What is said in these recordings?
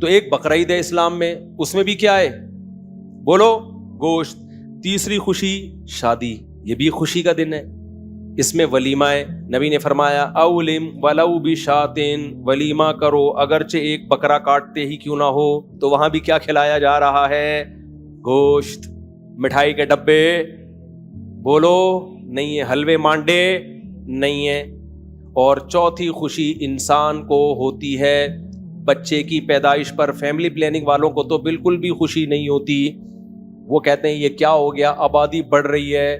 تو ایک بقرہ عید ہے اسلام میں، اس میں بھی کیا ہے؟ بولو، گوشت۔ تیسری خوشی شادی، یہ بھی خوشی کا دن ہے، اس میں ولیمہ ہے۔ نبی نے فرمایا اولم ولو بشاتن، ولیمہ کرو اگرچہ ایک بکرا کاٹتے ہی کیوں نہ ہو۔ تو وہاں بھی کیا کھلایا جا رہا ہے؟ گوشت۔ مٹھائی کے ڈبے بولو نہیں ہے، حلوے مانڈے نہیں ہے۔ اور چوتھی خوشی انسان کو ہوتی ہے بچے کی پیدائش پر۔ فیملی پلاننگ والوں کو تو بالکل بھی خوشی نہیں ہوتی، وہ کہتے ہیں یہ کیا ہو گیا، آبادی بڑھ رہی ہے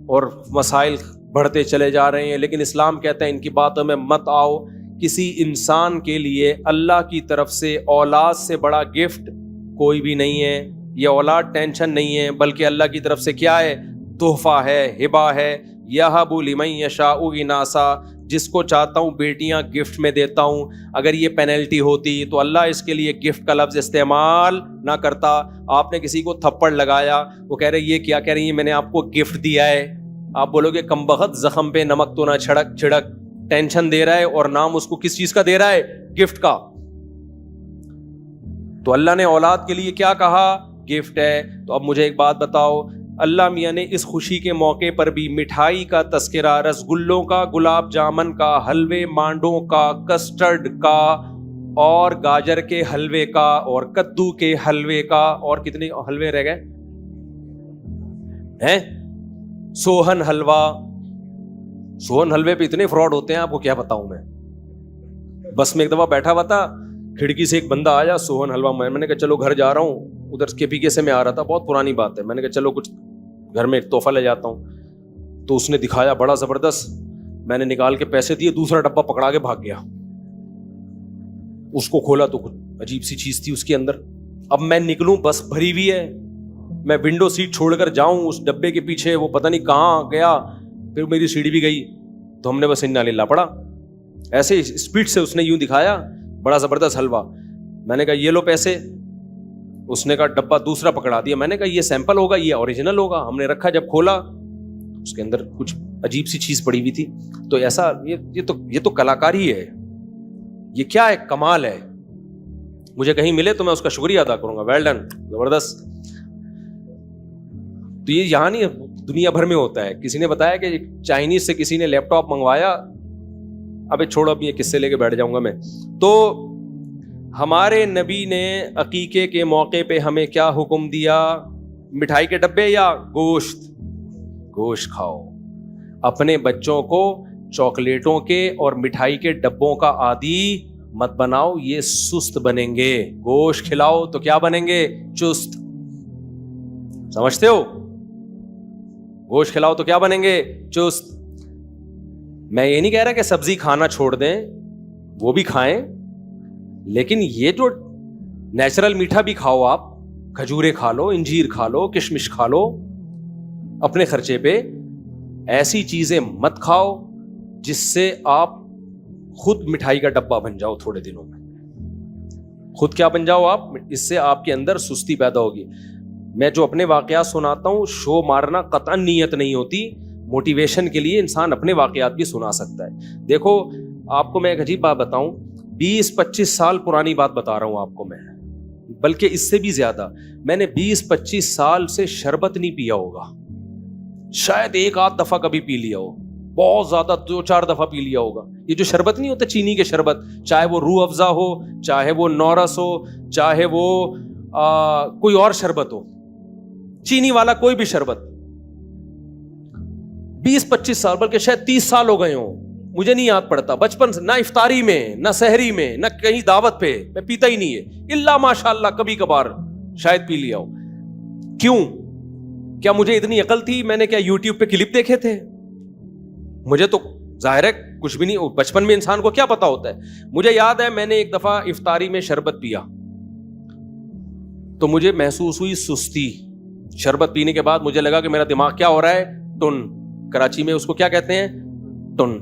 اور مسائل بڑھتے چلے جا رہے ہیں، لیکن اسلام کہتا ہے ان کی باتوں میں مت آؤ۔ کسی انسان کے لیے اللہ کی طرف سے اولاد سے بڑا گفٹ کوئی بھی نہیں ہے۔ یہ اولاد ٹینشن نہیں ہے، بلکہ اللہ کی طرف سے کیا ہے؟ تحفہ ہے، ہبہ ہے۔ یہب لمن یشاء اناسا، جس کو چاہتا ہوں بیٹیاں گفٹ میں دیتا ہوں۔ اگر یہ پینلٹی ہوتی تو اللہ اس کے لیے گفٹ کا لفظ استعمال نہ کرتا۔ آپ نے کسی کو تھپڑ لگایا، وہ کہہ رہے یہ کیا کہہ رہی ہیں، میں نے آپ کو گفٹ دیا ہے، آپ بولو گے کم بخت زخم پہ نمک تو نہ چھڑک، ٹینشن دے رہا ہے اور نام اس کو کس چیز کا دے رہا ہے؟ گفٹ کا۔ تو اللہ نے اولاد کے لیے کیا کہا؟ گفٹ ہے۔ تو اب مجھے ایک بات بتاؤ، اللہ میاں نے اس خوشی کے موقع پر بھی مٹھائی کا تذکرہ، رسگلوں کا، گلاب جامن کا، حلوے مانڈوں کا، کسٹرڈ کا، اور گاجر کے حلوے کا، اور کدو کے حلوے کا، اور کتنے حلوے رہ گئے ہیں؟ سوہن حلوہ۔ سوہن حلوے پہ اتنے فراڈ ہوتے ہیں، آپ کو کیا بتاؤں میں۔ بس میں ایک دفعہ بیٹھا ہوا تھا، کھڑکی سے ایک بندہ آیا، سوہن حلوہ، میں نے کہا چلو گھر جا رہا ہوں، ادھر کے پی کے سے میں آ رہا تھا، بہت پرانی بات ہے، میں نے کہا چلو کچھ گھر میں ایک تحفہ لے جاتا ہوں۔ تو اس نے دکھایا بڑا زبردست، میں نے نکال کے پیسے دیے، دوسرا ڈبہ پکڑا کے بھاگ گیا۔ اس کو کھولا تو کچھ عجیب سی چیز تھی اس کے اندر۔ اب میں نکلوں، بس بھری ہوئی ہے، میں ونڈو سیٹ چھوڑ کر جاؤں اس ڈبے کے پیچھے، وہ پتہ نہیں کہاں گیا، پھر میری سیڑھی بھی گئی، تو ہم نے بس انا للہ پڑا۔ ایسے اسپیڈ سے اس نے یوں دکھایا بڑا زبردست حلوہ، میں نے کہا یہ لو پیسے، اس نے کہا ڈبہ دوسرا پکڑا دیا، میں نے کہا یہ سیمپل ہوگا، یہ اوریجنل ہوگا، ہم نے رکھا، جب کھولا اس کے اندر کچھ عجیب سی چیز پڑی ہوئی تھی۔ تو ایسا یہ تو کلاکاری ہے، یہ کیا ہے، کمال ہے۔ مجھے کہیں ملے تو میں اس کا شکریہ ادا کروں گا، ویل ڈن، زبردست۔ تو یہ یہاں نہیں، دنیا بھر میں ہوتا ہے۔ کسی نے بتایا کہ چائنیز سے کسی نے لیپ ٹاپ منگوایا، ابے چھوڑو، اب یہ قصے لے کے بیٹھ جاؤں گا میں۔ تو ہمارے نبی نے عقیقے کے موقع پہ ہمیں کیا حکم دیا؟ مٹھائی کے ڈبے یا گوشت؟ گوشت کھاؤ۔ اپنے بچوں کو چاکلیٹوں کے اور مٹھائی کے ڈبوں کا عادی مت بناؤ، یہ سست بنیں گے۔ گوشت کھلاؤ تو کیا بنیں گے؟ چست۔ سمجھتے ہو؟ گوشت کھلاؤ تو کیا بنیں گے؟ چست۔ میں یہ نہیں کہہ رہا کہ سبزی کھانا چھوڑ دیں، وہ بھی کھائیں، لیکن یہ جو نیچرل میٹھا بھی کھاؤ، آپ کھجورے کھا لو، انجیر کھا لو، کشمش کھا لو اپنے خرچے پہ۔ ایسی چیزیں مت کھاؤ جس سے آپ خود مٹھائی کا ڈبہ بن جاؤ، تھوڑے دنوں میں خود کیا بن جاؤ آپ، اس سے آپ کے اندر سستی پیدا ہوگی۔ میں جو اپنے واقعات سناتا ہوں، شو مارنا قطعاً نیت نہیں ہوتی، موٹیویشن کے لیے انسان اپنے واقعات بھی سنا سکتا ہے۔ دیکھو آپ کو میں ایک عجیب بات بتاؤں، 20-25 سال پرانی بات بتا رہا ہوں آپ کو میں، بلکہ اس سے بھی زیادہ۔ میں نے 20-25 سال سے شربت نہیں پیا ہوگا، شاید ایک آدھ دفعہ کبھی پی لیا ہو، بہت زیادہ 2-4 دفعہ پی لیا ہوگا۔ یہ جو شربت نہیں ہوتا چینی کے شربت، چاہے وہ روح افزا ہو، چاہے وہ نورس ہو، چاہے وہ کوئی اور شربت ہو، چینی والا کوئی بھی شربت، 20-25 سال بلکہ شاید 30 سال ہو گئے ہوں، مجھے نہیں یاد پڑتا، بچپن سے نہ افطاری میں، نہ سحری میں، نہ کہیں دعوت پہ میں پیتا ہی نہیں ہے، الا ماشاء اللہ کبھی کبھار شاید پی لیا ہو۔ کیوں؟ کیا مجھے اتنی عقل تھی؟ میں نے کیا یوٹیوب پہ کلپ دیکھے تھے؟ مجھے تو ظاہر ہے کچھ بھی نہیں، بچپن میں انسان کو کیا پتا ہوتا ہے۔ مجھے یاد ہے میں نے ایک دفعہ افطاری میں شربت پیا تو مجھے محسوس ہوئی سستی۔ شربت پینے کے بعد مجھے لگا کہ میرا دماغ کیا ہو رہا ہے، ٹن۔ کراچی میں اس کو کیا کہتے ہیں؟ ٹن۔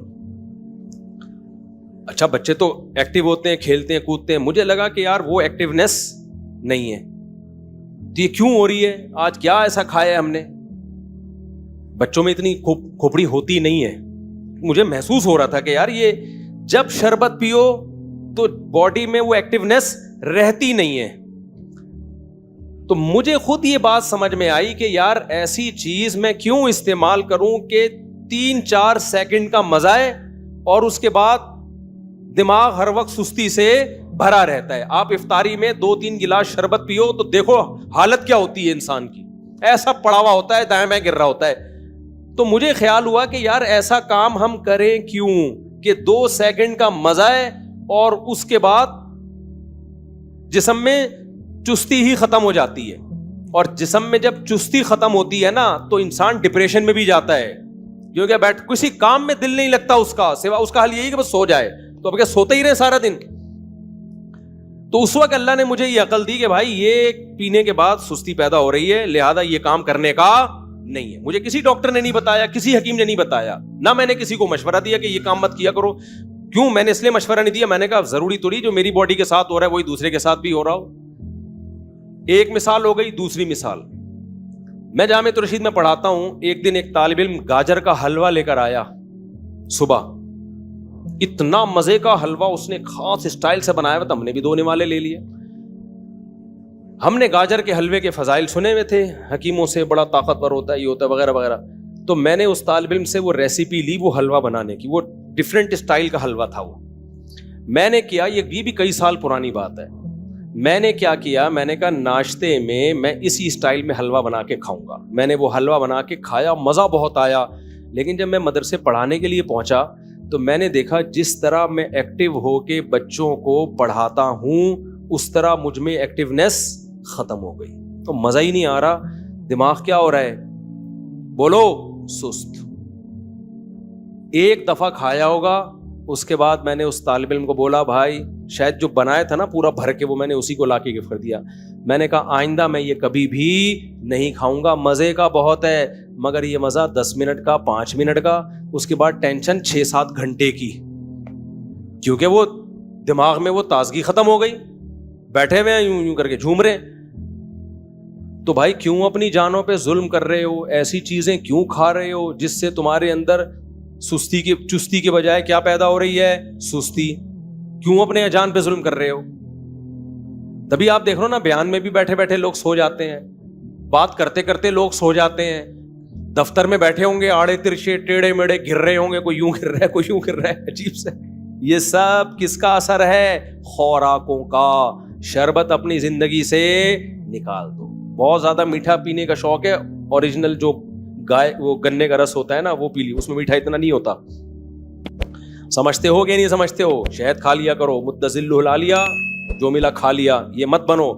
اچھا بچے تو ایکٹیو ہوتے ہیں، کھیلتے ہیں، کودتے ہیں، مجھے لگا کہ یار وہ ایکٹیونیس نہیں ہے، تو یہ کیوں ہو رہی ہے؟ آج کیا ایسا کھایا ہے ہم نے؟ بچوں میں اتنی کھوپڑی ہوتی نہیں ہے۔ مجھے محسوس ہو رہا تھا کہ یار یہ جب شربت پیو تو باڈی میں وہ ایکٹیونیس رہتی نہیں ہے. تو مجھے خود یہ بات سمجھ میں آئی کہ یار ایسی چیز میں کیوں استعمال کروں کہ 3-4 سیکنڈ کا مزہ ہے اور اس کے بعد دماغ ہر وقت سستی سے بھرا رہتا ہے. آپ افطاری میں 2-3 گلاس شربت پیو تو دیکھو حالت کیا ہوتی ہے انسان کی, ایسا پڑا ہوا ہوتا ہے, دائیں بائیں گر رہا ہوتا ہے. تو مجھے خیال ہوا کہ یار ایسا کام ہم کریں کیوں کہ 2 سیکنڈ کا مزہ ہے اور اس کے بعد جسم میں چستی ہی ختم ہو جاتی ہے. اور جسم میں جب چستی ختم ہوتی ہے نا تو انسان ڈپریشن میں بھی جاتا ہے, کیونکہ بیٹھ کسی کام میں دل نہیں لگتا اس کا, سوا اس کا حل یہی کہ بس سو جائے. تو اب کیا سوتے ہی رہے سارا دن؟ تو اس وقت اللہ نے مجھے یہ عقل دی کہ بھائی یہ پینے کے بعد سستی پیدا ہو رہی ہے, لہذا یہ کام کرنے کا نہیں ہے. مجھے کسی ڈاکٹر نے نہیں بتایا, کسی حکیم نے نہیں بتایا, نہ میں نے کسی کو مشورہ دیا کہ یہ کام مت کیا کرو. کیوں میں نے اس لیے مشورہ نہیں دیا, میں نے کہا ضروری تھوڑی جو میری باڈی کے ساتھ ہو رہا ہے وہی دوسرے کے ساتھ بھی ہو رہا ہو. ایک مثال ہو گئی. دوسری مثال, میں جامع رشید میں پڑھاتا ہوں. ایک دن ایک طالب علم گاجر کا حلوہ لے کر آیا صبح. اتنا مزے کا حلوہ اس نے خاص اسٹائل سے بنایا ہوا تھا, ہم نے بھی 2 نوالے لے لیے. ہم نے گاجر کے حلوے کے فضائل سنے ہوئے تھے حکیموں سے, بڑا طاقتور ہوتا ہے, یہ ہوتا ہے وغیرہ وغیرہ. تو میں نے اس طالب علم سے وہ ریسیپی لی وہ حلوہ بنانے کی. وہ ڈفرینٹ اسٹائل کا حلوہ تھا. وہ میں نے کیا, یہ بھی کئی سال پرانی بات ہے. میں نے کیا کیا, میں نے کہا ناشتے میں اسی اسٹائل میں حلوہ بنا کے کھاؤں گا. میں نے وہ حلوہ بنا کے کھایا, مزہ بہت آیا. لیکن جب میں مدرسے پڑھانے کے لیے پہنچا تو میں نے دیکھا جس طرح میں ایکٹیو ہو کے بچوں کو پڑھاتا ہوں اس طرح مجھ میں ایکٹیونیس ختم ہو گئی. تو مزہ ہی نہیں آ رہا. دماغ کیا ہو رہا ہے بولو؟ سست. ایک دفعہ کھایا ہوگا, اس کے بعد میں نے اس طالب علم کو بولا بھائی شاید جو بنایا تھا نا پورا بھر کے وہ میں نے اسی کو لا کے گفٹ کر دیا. میں نے کہا آئندہ میں یہ کبھی بھی نہیں کھاؤں گا. مزے کا بہت ہے مگر یہ مزہ 10 منٹ کا, 5 منٹ کا, اس کے بعد ٹینشن 6-7 گھنٹے کی, کیونکہ وہ دماغ میں وہ تازگی ختم ہو گئی. بیٹھے ہوئے ہیں یوں کر کے جھوم رہے. تو بھائی کیوں اپنی جانوں پہ ظلم کر رہے ہو؟ ایسی چیزیں کیوں کھا رہے ہو جس سے تمہارے اندر چستی کے بجائے کیا پیدا ہو رہی ہے؟ سستی. کیوں اپنے جان پہ ظلم کر رہے ہو؟ تبھی آپ دیکھ رہے ہو نا بیان میں بھی بیٹھے بیٹھے لوگ سو جاتے ہیں, بات کرتے کرتے لوگ سو جاتے ہیں, دفتر میں بیٹھے ہوں گے آڑے ترچے ٹیڑے میڑے گر رہے ہوں گے, کوئی یوں گر رہا ہے کوئی یوں گر رہا ہے, عجیب سے. یہ سب کس کا اثر ہے؟ خوراکوں کا. شربت اپنی زندگی سے نکال دو. بہت زیادہ میٹھا پینے کا شوق ہے, اوریجنل جو گائے وہ گنے کا رس ہوتا ہے نا وہ پی لی, اس میں میٹھا اتنا نہیں ہوتا. سمجھتے ہو کہ نہیں سمجھتے ہو؟ شہد کھا لیا کرو, متزل لا لیا جو ملا کھا لیا, یہ مت بنو